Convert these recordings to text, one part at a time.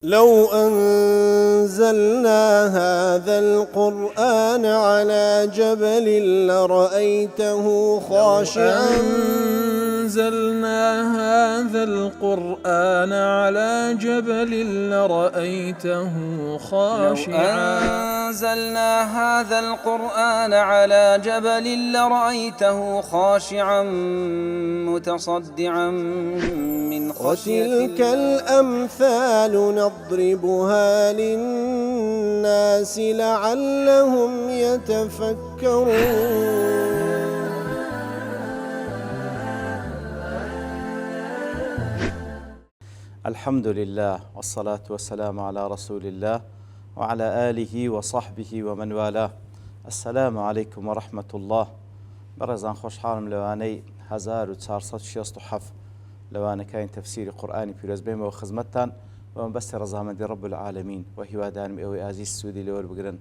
لو أنزلنا هذا القرآن على جبل لرأيته خاشعا أنزلنا هذا القرآن على جبل لرأيته خاشعا أنزلنا هذا القرآن على جبل لرأيته خاشعا متصدعا من خشية وتلك الأمثال نضربها للناس لعلهم يتفكرون. الحمد لله والصلاة والسلام على رسول الله وعلى آله وصحبه ومن والاه. السلام عليكم ورحمة الله. برزان خوشحالم لواني 1467 لوانا كاين تفسير قرآني بيروز بيما وخزمتان ومن بس رزامندي رب العالمين وهو دانم اوي عزيز السودي لور بقرن.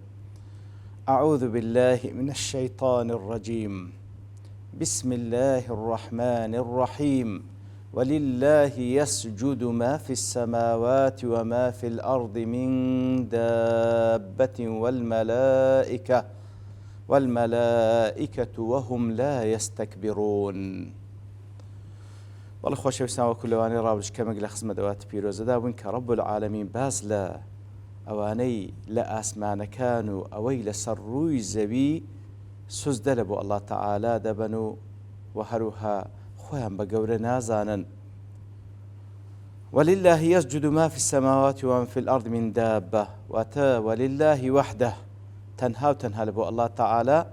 أعوذ بالله من الشيطان الرجيم. بسم الله الرحمن الرحيم. ولله يسجد ما في السماوات وما في الأرض من دابة والملائكة وهم لا يستكبرون. والله خوش وسام وكل واني رابش كما قال خزمة دوات بيروز دا وينك رب العالمين باز لا أواني لا أسمان كانوا أويل سروي زبي سزدلبوا الله تعالى دبنوا وهروها خوان بقور نازانا. ولله يسجد ما في السماوات وما في الأرض من دابة ولله وحده تنهى لبو الله تعالى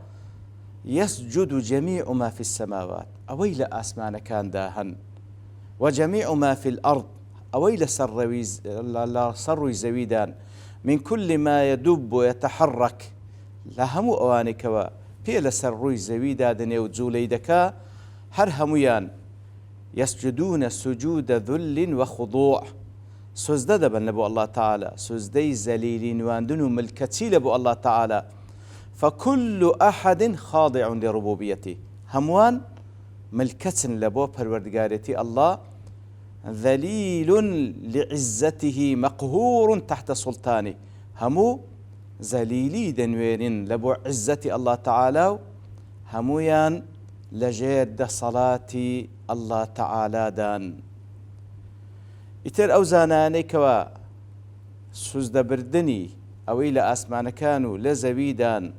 يسجد جميع ما في السماوات أويل أسمان كان داهن وجميع ما في الأرض أويل سروي زويدان من كل ما يدب ويتحرك لهم أوانك بيل سروي زويدان يوزولي دكا هر هميان يسجدون سجود ذل وخضوع سجد دبن لبو الله تعالى سجدي زليلين واندنو ملكتي لبو الله تعالى فكل أحد خاضع لربوبيته هموان ملكة لبو پروردگاريتي الله ذليل لعزته مقهور تحت سلطانه همو ذليلي دنويرين لبو عزة الله تعالى همويان لجد صلاة الله تعالى دان إتر أوزاناني كوا سوزد بردني أو إلى أسمان كانوا لزويدان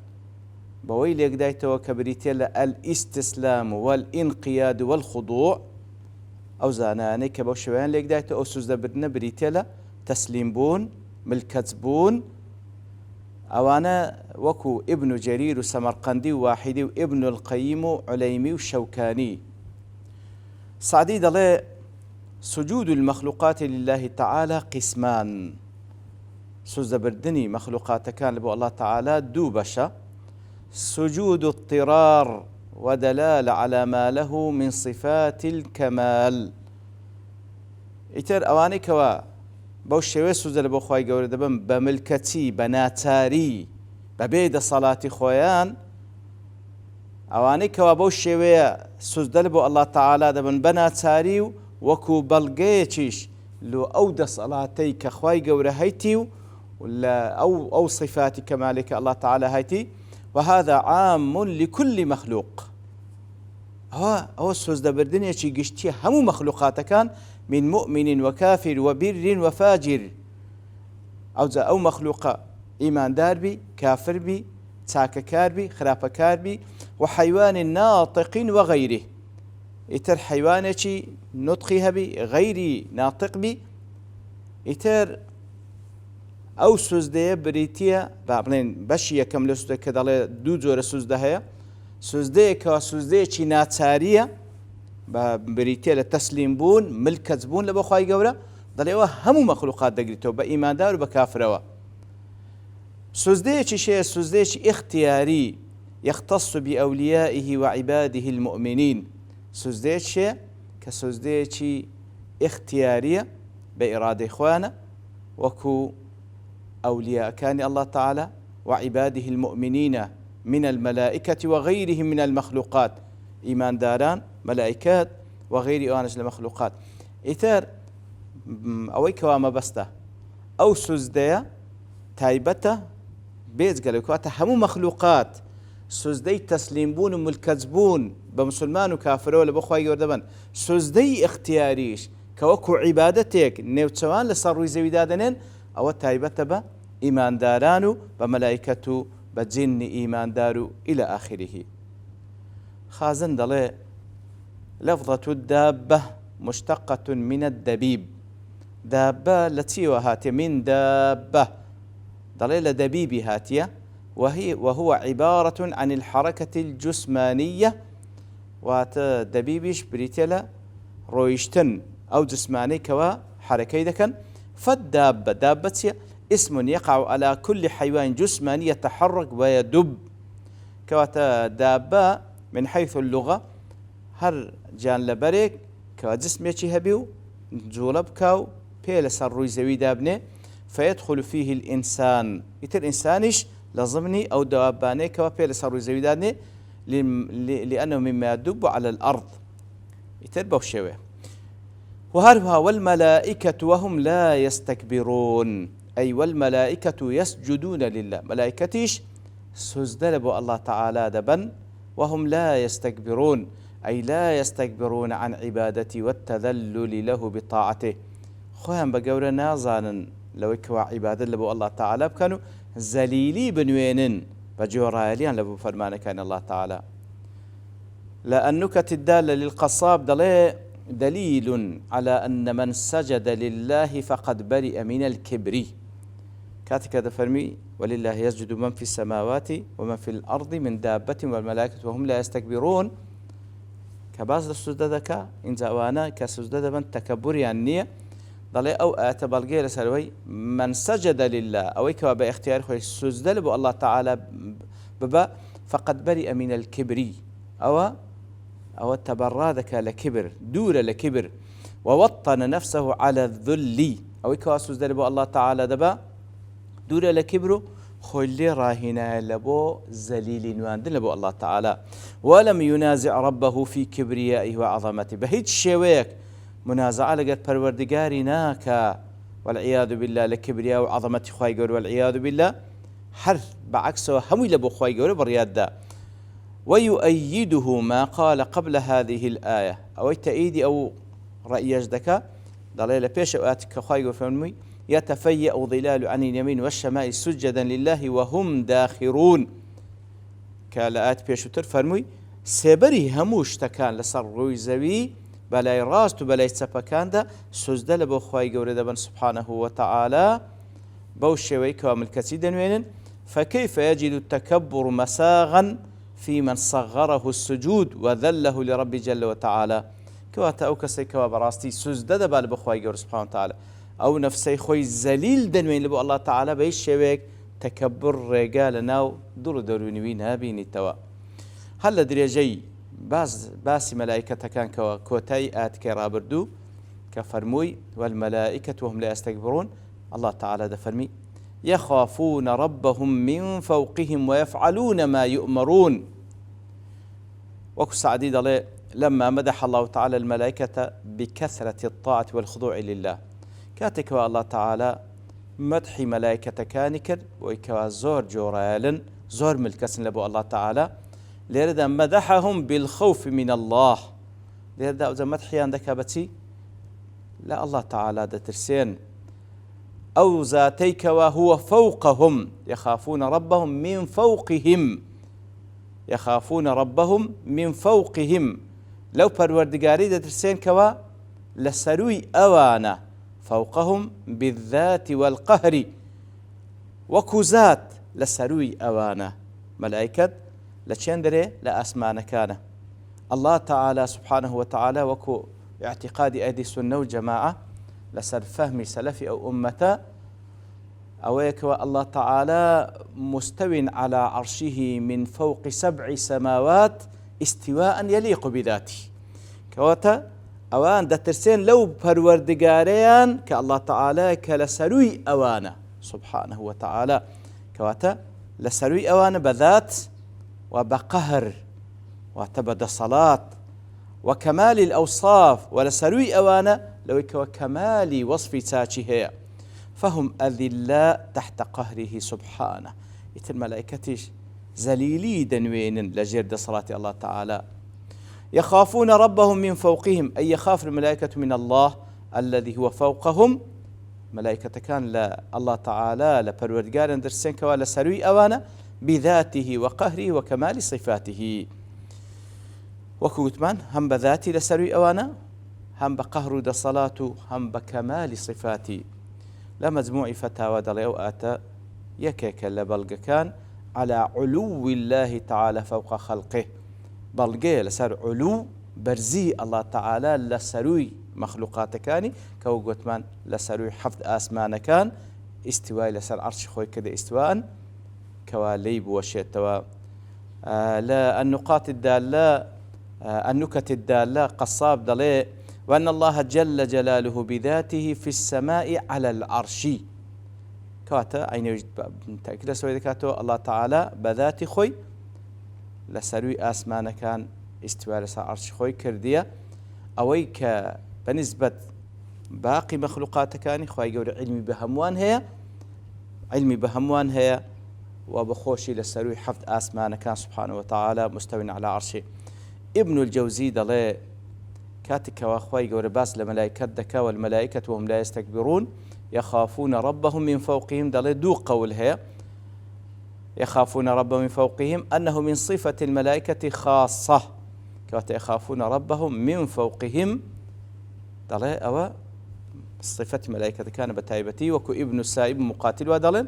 بويل يقدايتو كبريتيل الاستسلام والانقياد والخضوع أوزاناني كبوشوان يقدايتو أو سوزد بردن بريتيل تسليم بون ملكتبون أوانا وكو ابن جرير وسمرقندي واحدي وابن القيم عليمي وشوكاني سعديد الله سجود المخلوقات لله تعالى قسمان سجد بردني مخلوقات كان لبو الله تعالى دوبشة سجود اضطرار ودلالة على ما له من صفات الكمال إتر أواني كوا بوشوي سوزة لبو خواهي قوري دبن بملكتي بناتاري ببيد صلاة خويان أواني كوا بوشوي سوزة لبو الله تعالى دبن بناتاري وكو بلغيتش لو أود صلاتي كخواهي قوري هيتي ولا أو صفات كمالك الله تعالى هيتي وهذا عام لكل مخلوق. هو سوزة بردنيا شي قشتي همو مخلوقات كان من مؤمن وكافر وبر وفاجر أو مخلوق إيمان دار بي كافر بي تاككار بي خرافكار بي وحيوان ناطق وغيره إتر حيوانة نطقها بي غيري ناطق بي إتر أو سوزده بريتيا بابلين بشي كم لسوزده كدالي دو جور سوزده هيا سوزده كوا سوزده چي ناتاريا بريتيا لتسليم بون ملكت بون لبو خواهي قورا دليوا همو مخلوقات دقريتو بإيمان دار وبكافروا سوزده چي شيء سوزده چي اختياري يختص بأوليائه وعباده المؤمنين سوزده شيء كسوزده چي اختيارية بإرادة إخوانا وكو أولياء كان الله تعالى وعباده المؤمنين من الملائكة وغيرهم من المخلوقات إيمان داران ملائكات وغير أوانش المخلوقات إثار أوي كوام بسته أو سوزدية تايبته بيز قالوا كواتا همو مخلوقات سوزدي تسليم بون وملكزبون بمسلمان وكافر ولا بخواي يوردبن سوزدي اختياريش كوكو عبادتك نيوتسوان لصروي زويدادنين أو تايبته با إيمان دارانو بملائكته بجن إيمان دارو إلى آخره. خازن دلي لفظة الدابة مشتقة من الدبيب، دابة التي وهاتي من دابة دليل دبيب هاتية، وهو عبارة عن الحركة الجسمانية، دبيبش بريتيلا رويشتن أو جسماني كوا حركة دكن. فالدابة دابة اسم يقع على كل حيوان جسماني يتحرك ويدب. كواتا دابة من حيث اللغة هر جان لبريك كوا جسم يشي هبيو جولب كاو بيلس الروي زوي دابني فيدخل فيه الإنسان يتر إنسانش لازمني أو دواباني كوا بيلس الروي زوي دابني لأنه مما يدب على الأرض يتر بوشوه. وهرها والملائكة وهم لا يستكبرون، أي والملائكة يسجدون لله، ملائكتيش سجدلبوا الله تعالى دبن وهم لا يستكبرون، أي لا يستكبرون عن عبادتي والتذلل له بطاعته. خوهم بقورة نازانا لو يكوا عبادة لبو الله تعالى كانوا زليلي بنوينن بجوراليان لبو فرمانا كان الله تعالى. لأنك الدالة للقصاب دليل على أن من سجد لله فقد برئ من الكبر. كاتك هذا فرمي ولله يسجد من في السماوات ومن في الأرض من دابة والملائكة وهم لا يستكبرون. كباز السجدة إن زوانا كسجدة من تكبر يعني ضلي أو أتبلغي لسلوي من سجد لله أو يكوا باختيار خوي سجد لبو الله تعالى ببا فقد برئ من الكبر أو تبرادك لكبر دور لكبر ووطن نفسه على الذل أو يكوا سجد لبو الله تعالى دبا دور لكبره خلي راهنا لبو زليل واندن لبو الله تعالى ولم ينازع ربه في كبريائه وعظمته. بهيج شويك منازعة لقد پروردگاري ناكا والعياذ بالله لكبرياء وعظمته خواهي قول والعياذ بالله حر بعكسه همي لبو خواهي قول برياد دا. ويؤيده ما قال قبل هذه الآية أو تأييدي أو رأي يجدك دليل بيش أواتك خواهي قول فمي يتفيأ ظلال عن اليمين والشمال سجدا لله وهم داخرون. كالآت بيشوتر فرمي سيبري هموش تكان لسر روي زوي بلاي راست بلاي سبكان دا سجد لبو خواهي قوري دبن سبحانه وتعالى بوشي كامل كسيدا وينن. فكيف يجد التكبر مساغا في من صغره السجود وذله لرب جل وتعالى. كواتا أو كسي كوا براستي سجد دبا لبو خواهي قوري سبحانه وتعالى أو نفسي خوي زليل دنوين لبو الله تعالى بيش شويك تكبر رجال ناو دورونيوين هابين التوا. هل دريجي باسي ملائكة كان كوتاي آت كرابردو كفرموي والملائكة وهم لا يستكبرون. الله تعالى دفرمي يخافون ربهم من فوقهم ويفعلون ما يؤمرون. وكو سعديد الله لما مدح الله تعالى الملائكة بكثرة الطاعة والخضوع لله كاتك الله تعالى مدح ملائكة كانكر ويكوا زور جورالن زور ملكسن لبو الله تعالى ليردا مدحهم بالخوف من الله. ليردا إذا مدحي عندك بتي لا الله تعالى دترسين أو ذاتيك وهو فوقهم يخافون ربهم من فوقهم يخافون ربهم من فوقهم. لو پروردگاری دترسين كوا لسروي أوانا فوقهم بالذات والقهر وكوزات لسروي أوانا ملائكة لشندري لأسمان كان. الله تعالى سبحانه وتعالى وكو اعتقاد أهل السنة والجماعة لسر فهم سلفي أو أمتا أويك الله تعالى مستو على عرشه من فوق 7 سماوات استواء يليق بذاته. كواتا أوان دترسين لو پروردگاريان كالله تعالى كلسروي أوانا سبحانه وتعالى كواتا لسروي أوانا بذات وبقهر وتبد صلاة وكمال الأوصاف ولسروي أوانا لو كمال وصف تاتي هي. فهم أذلاء تحت قهره سبحانه. إتر ملائكتش زليلي دنوين لجرد صلاة الله تعالى. يخافون ربهم من فوقهم، أي يخاف الملائكة من الله الذي هو فوقهم. ملائكة كان لا الله تعالى لپروردگار درسين كوالا سروي أوانا بذاته وقهره وكمال صفاته. وكوتمان هم بذاتي لسروي أوانا، هم بقهر دا صلاة، هم بكمال صفاتي. لمجموع فتاوى دلي أوقات يكيك لبلغ كان على علو الله تعالى فوق خلقه. بلغي لسر علو برزي الله تعالى لسروي مخلوقات كاني كو قوتمان لسروي حفظ آسمان كان استواء لسر عرش خوي كده استواء كواليب وشيتوا. لا النقاط الدالة النكت الدالة قصاب دلي وأن الله جل جلاله بذاته في السماء على العرش. كاتا عين يوجد تأكيد سوى ذكاته الله تعالى بذات خوي لسروي آسمان كان استواء لسر عرش خوي كردية أويك بنسبة باقي مخلوقات كاني خوي يقول علمي بهموان هي وبخوشي لسروي حفظ آسمان كان سبحانه وتعالى مستوٍ على عرشه. ابن الجوزي دلي كاتك واخوي يقول باس لملائكة دكا والملائكة وهم لا يستكبرون يخافون ربهم من فوقهم دلي دو قول هي يخافون ربهم من فوقهم أنه من صفة الملائكة خاصة كات يخافون ربهم من فوقهم دلي أو صفة ملائكة كان بتايبتي وكو ابن السائب مقاتل ودلي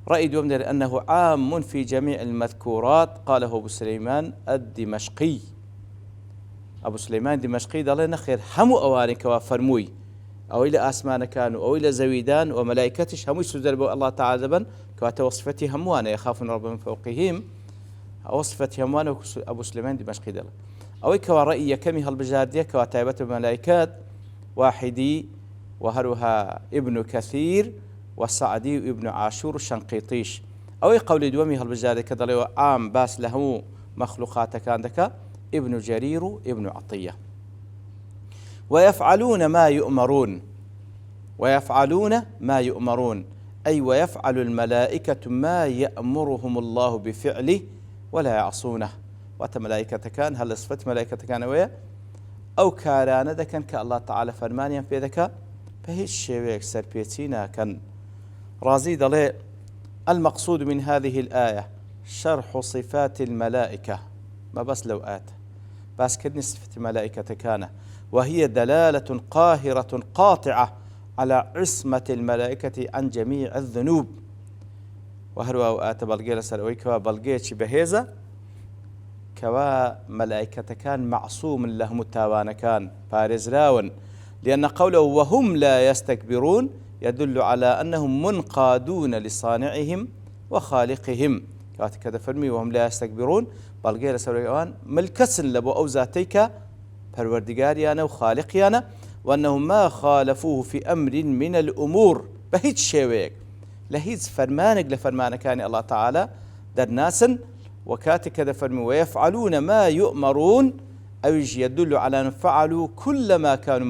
رأي دوم أنه عام في جميع المذكورات. قاله أبو سليمان الدمشقي. أبو سليمان الدمشقي دلي نخير همو أوانك وفرموي أو إلى آسمان كانوا أو إلى زويدان وملائكتش همو يسجدوا الله تعالى ذبا كواتا وصفتي هموانا يخافون ربهم من فوقهم وصفتي هموانا أبو سليمان الدمشقي دلي أو كوا رأي كمي هالبجاردية كواتايبة الملائكات واحدي وهروها ابن كثير والسعدي وابن عاشور الشنقيطيش أو قول دومي هالبجاردية كدلي عام باس له مخلوقات كان دكا ابن جرير ابن عطية. ويفعلون ما يؤمرون أي ويفعل الملائكة ما يأمرهم الله بفعله ولا يعصونه. وتملائكة كان هل صفت ملائكة كان ويا أو كارانا دكان كالله تعالى فرمانيا في ذكا فهيش شيء يكسر بيتينا كان رازي دلي. المقصود من هذه الآية شرح صفات الملائكة ما بس لو بس كدني صفة الملائكة كان وهي دلالة قاهرة قاطعة على عصمة الملائكة عن جميع الذنوب. وهروا بلغي لسروي كوا بلغيتش بهيزة كوا ملائكة كان معصوم لهم التاوان كان بارز راون. لأن قوله وهم لا يستكبرون يدل على أنهم منقادون لصانعهم وخالقهم. كذا فرمي وهم لا يستكبرون بلغير سوريان ملكسن لبو أو ذاتيك پروردگاريانا وخالقيانا وأنهم ما خالفوه في أمر من الأمور بهيج شيويك لهيج فرمانك لفرمان كان الله تعالى در ناسن وكاتك كذا فرمي ويفعلون ما يؤمرون أو يدل على أن فعلوا كل ما كانوا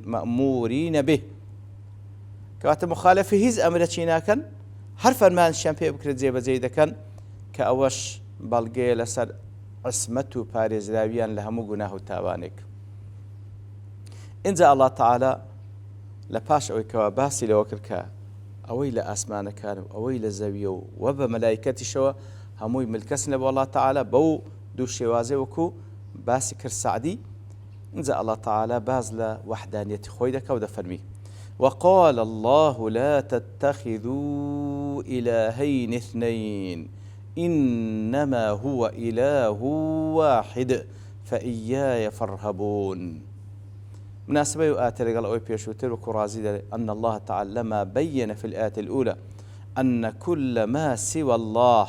مأمورين به. كاتب مخالفه هيز أمرتشينا كان حرف فرمان الشامبي بكرة زي بزيدة كان كأوش بلغي لسر عصمته باريز راويان لهمو قناه تاوانك. إنزا الله تعالى لباش أوي كواباسي لوكركا أوي لأسمان كانوا أوي لزاويو وبا ملائكتي شوا هموي ملكسنا بالله تعالى بو دو شوازي وكو باسي كر سعدي. إنزا الله تعالى بازل وحدانية خويدك ودا فرمي وقال الله لا تتخذوا إلهين اثنين إنما هو إله واحد فإياي فارهبون. مناسبة يؤتي قال أوي بيشوتر وكرازي أن الله تعالى لما بين في الآية الأولى أن كل ما سوى الله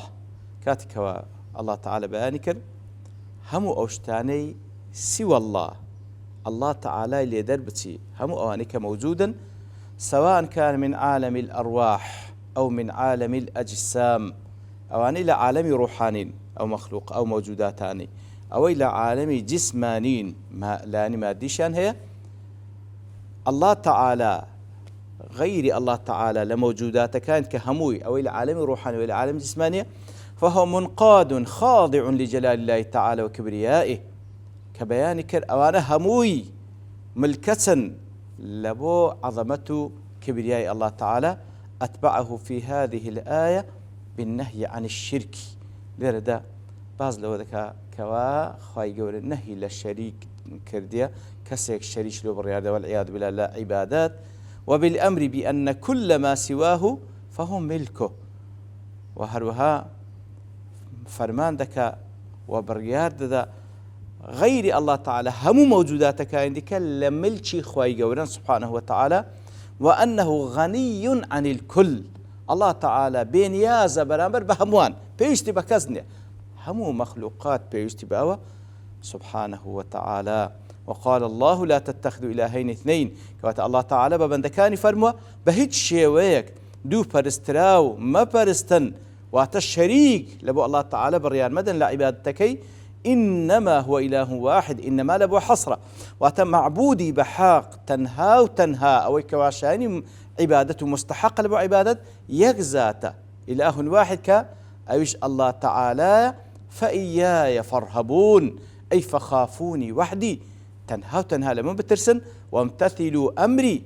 كاتك الله تعالى بيانك هم أوشتاني سوى الله تعالى اللي دربتي هم أوانك موجودا سواء كان من عالم الأرواح أو من عالم الأجسام أو إلى عالم روحاني أو مخلوق أو موجوداتاني أو إلى عالم جسمانين ما لاني ماديشان هي الله تعالى غير الله تعالى لموجودات كانت كهموي أو إلى عالم روحاني وإلى عالم جسماني، فهو منقاد خاضع لجلال الله تعالى وكبريائه. كبيان كر أوانا هموي ملكة لبو عظمته كبرياء الله تعالى. أتبعه في هذه الآية بالنهي عن الشرك. لردا باز لو ذكا كوا خواي قول النهي للشريك كرديا كسيك شريش لو بالرياضة والعياذ بالله لا عبادات، وبالأمر بأن كل ما سواه فهو ملكه. وهروها فرمان دكا وبرياض غير الله تعالى هم موجوداتك عندك لملكي خواي قولا سبحانه وتعالى، وأنه غني عن الكل. الله تعالى بين يازا برامبر بهموان بيشتي بكزني همو مخلوقات بيشتي باوا سبحانه وتعالى. وقال الله لا تتخذوا إلهين اثنين، كوات الله تعالى ببندكاني فرموا بهيج شيويك دو برستراو ما برستن واتشريك لبو الله تعالى بريان مدن لعبادتكي، إنما هو إله واحد، إنما لبو حصرة واتم معبودي بحق تنهى أو كواشاني عبادته مستحق لبو عبادة يكزات إله واحد كأيش الله تعالى فإياي فارهبون أي فخافوني وحدي تنهى لمن بترسن وامتثلوا أمري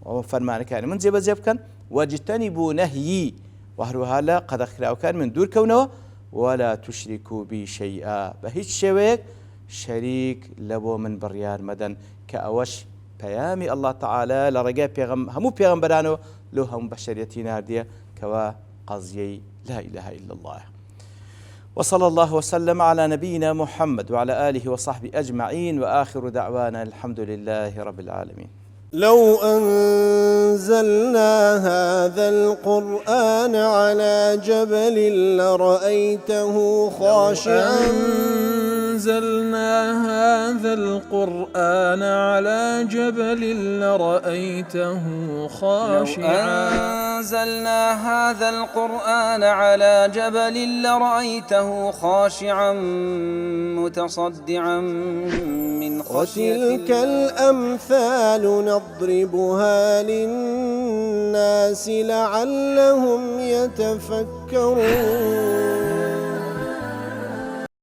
وفرمان كان من زيب كان واجتنبوا نهيي وهروها لا قد أخلاو كان من دور كونه ولا تشركوا بي شيئا بهيج شويك شريك لبو من بريان مدن كأوش بيامي الله تعالى لرجاء بيغم همو بيغمبرانو لو هم بشريتي ناردية كوا قضية لا إله إلا الله. وصلى الله وسلم على نبينا محمد وعلى آله وصحبه أجمعين، وآخر دعوانا الحمد لله رب العالمين. لو أنزلنا هذا القرآن على جبل لرأيته خاشعا أنزلنا هذا القرآن على جبل لرأيته خاشعا أنزلنا هذا القرآن على جبل لرأيته خاشعا متصدعا من خشية الله. وتلك الأمثال نضربها للناس لعلهم يتفكرون.